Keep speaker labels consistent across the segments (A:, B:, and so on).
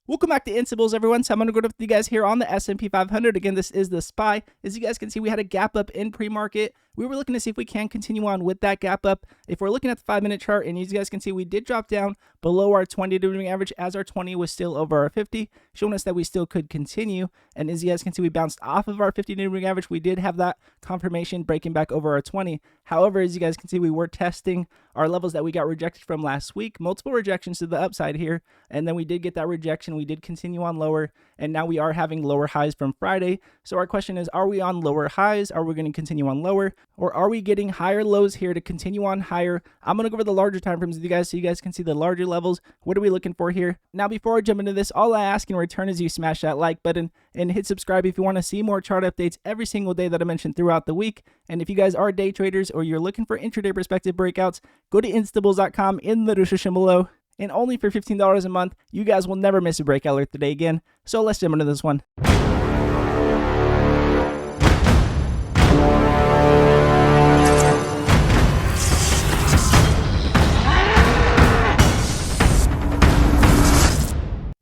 A: Welcome back to Instables, everyone. So I'm going to go with you guys here on the S&P 500. Again, this is the SPY. As you guys can see, we had a gap up in pre-market. We were looking to see if we can continue on with that gap up. If we're looking at the 5-minute chart, and as you guys can see, we did drop down below our 20-day moving average as our 20 was still over our 50, showing us that we still could continue. And as you guys can see, we bounced off of our 50-day moving average. We did have that confirmation breaking back over our 20. However, as you guys can see, we were testing our levels that we got rejected from last week. Multiple rejections to the upside here, and then we did get that rejection. We did continue on lower, and now we are having lower highs from Friday. So our question is, are we on lower highs? Are we going to continue on lower? Or are we getting higher lows here to continue on higher? I'm going to go over the larger time frames with you guys so you guys can see the larger levels. What are we looking for here? Now, before I jump into this, all I ask in return is you smash that like button and hit subscribe if you want to see more chart updates every single day that I mentioned throughout the week. And if you guys are day traders or you're looking for intraday perspective breakouts, go to instables.com in the description below. And only for $15 a month, you guys will never miss a breakout alert today again. So let's jump into this one.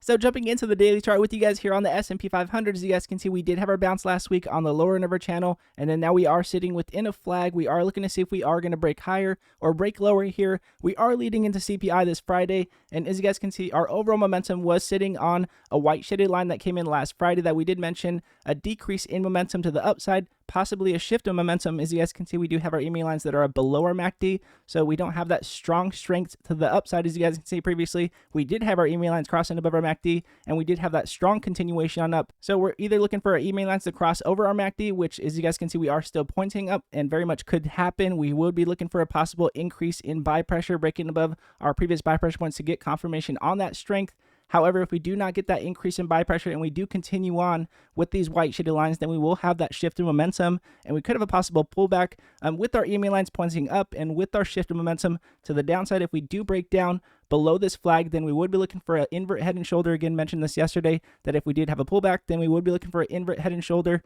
A: So jumping into the daily chart with you guys here on the S&P 500, as you guys can see, we did have our bounce last week on the lower end of our channel, and then now we are sitting within a flag. We are looking to see if we are going to break higher or break lower here. We are leading into CPI this Friday, and as you guys can see, our overall momentum was sitting on a white shaded line that came in last Friday that we did mention, a decrease in momentum to the upside, possibly a shift of momentum. As you guys can see, we do have our EMA lines that are below our MACD, so we don't have that strong strength to the upside. As you guys can see previously, we did have our EMA lines crossing above our MACD, and we did have that strong continuation on up. So we're either looking for our EMA lines to cross over our MACD, which, as you guys can see, we are still pointing up and very much could happen. We would be looking for a possible increase in buy pressure, breaking above our previous buy pressure points to get confirmation on that strength. However, if we do not get that increase in buy pressure and we do continue on with these white shaded lines, then we will have that shift in momentum, and we could have a possible pullback with our EMA lines pointing up and with our shift in momentum to the downside. If we do break down below this flag, then we would be looking for an invert head and shoulder. Again, mentioned this yesterday, that if we did have a pullback, then we would be looking for an invert head and shoulder.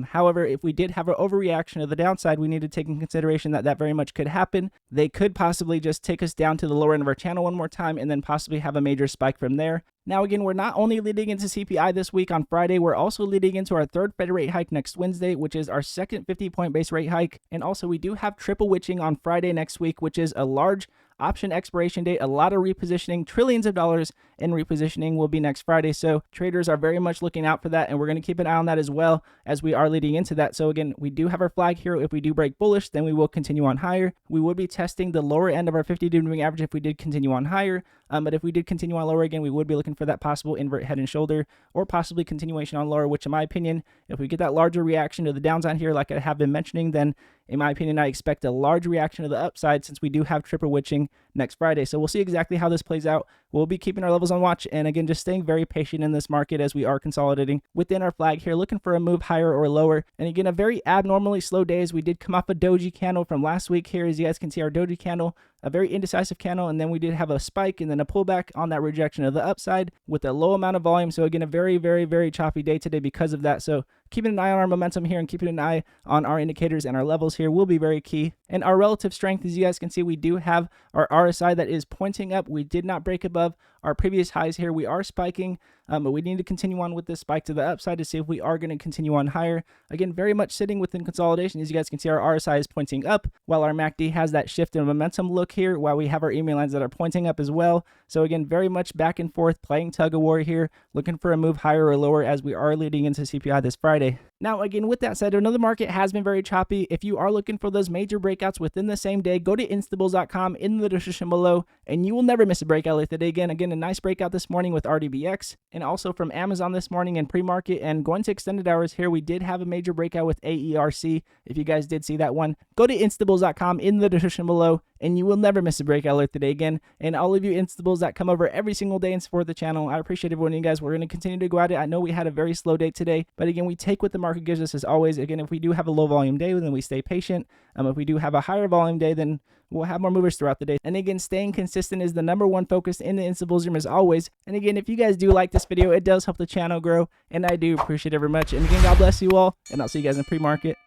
A: However, if we did have an overreaction to the downside, we need to take in consideration that that very much could happen. They could possibly just take us down to the lower end of our channel one more time and then possibly have a major spike from there. Now, again, we're not only leading into CPI this week on Friday, we're also leading into our third Fed rate hike next Wednesday, which is our second 50-point base rate hike. And also, we do have triple witching on Friday next week, which is a large option expiration date. A lot of repositioning, trillions of dollars in repositioning will be next Friday. So traders are very much looking out for that, and we're going to keep an eye on that as well as we are leading into that. So again, we do have our flag here. If we do break bullish, then we will continue on higher. We would be testing the lower end of our 50-day moving average if we did continue on higher. But if we did continue on lower again, we would be looking for that possible invert head and shoulder or possibly continuation on lower, which in my opinion, if we get that larger reaction to the downside here, like I have been mentioning, then in my opinion, I expect a large reaction to the upside since we do have triple witching next Friday. So we'll see exactly how this plays out. We'll be keeping our levels on watch, and again, just staying very patient in this market as we are consolidating within our flag here, looking for a move higher or lower. And again, a very abnormally slow day as we did come off a doji candle from last week here. As you guys can see, our doji candle, a very indecisive candle, and then we did have a spike and then a pullback on that rejection of the upside with a low amount of volume. So again, a very, very, very choppy day today because of that. So keeping an eye on our momentum here and keeping an eye on our indicators and our levels here will be very key. And our relative strength, as you guys can see, we do have our RSI that is pointing up. We did not break above our previous highs here. We are spiking, but we need to continue on with this spike to the upside to see if we are going to continue on higher. Again, very much sitting within consolidation. As you guys can see, our RSI is pointing up while our MACD has that shift in momentum look here, while we have our EMA lines that are pointing up as well. So again, very much back and forth, playing tug of war here, looking for a move higher or lower as we are leading into CPI this Friday. Now, again, with that said, another market has been very choppy. If you are looking for those major breakouts within the same day, go to instables.com in the description below, and you will never miss a breakout like today. Again, a nice breakout this morning with RDBX, and also from Amazon this morning in pre-market. And going to extended hours here, we did have a major breakout with AERC. If you guys did see that one, go to instables.com in the description below, and you will never miss a breakout alert today again. And all of you instables that come over every single day and support the channel, I appreciate every one of you guys. We're going to continue to go at it. I know we had a very slow day today, but again, we take what the market gives us as always. Again, if we do have a low volume day, then we stay patient. If we do have a higher volume day, then we'll have more movers throughout the day. And again, staying consistent is the #1 focus in the Instables room as always. And again, if you guys do like this video, it does help the channel grow, and I do appreciate it very much. And again, God bless you all, and I'll see you guys in pre-market.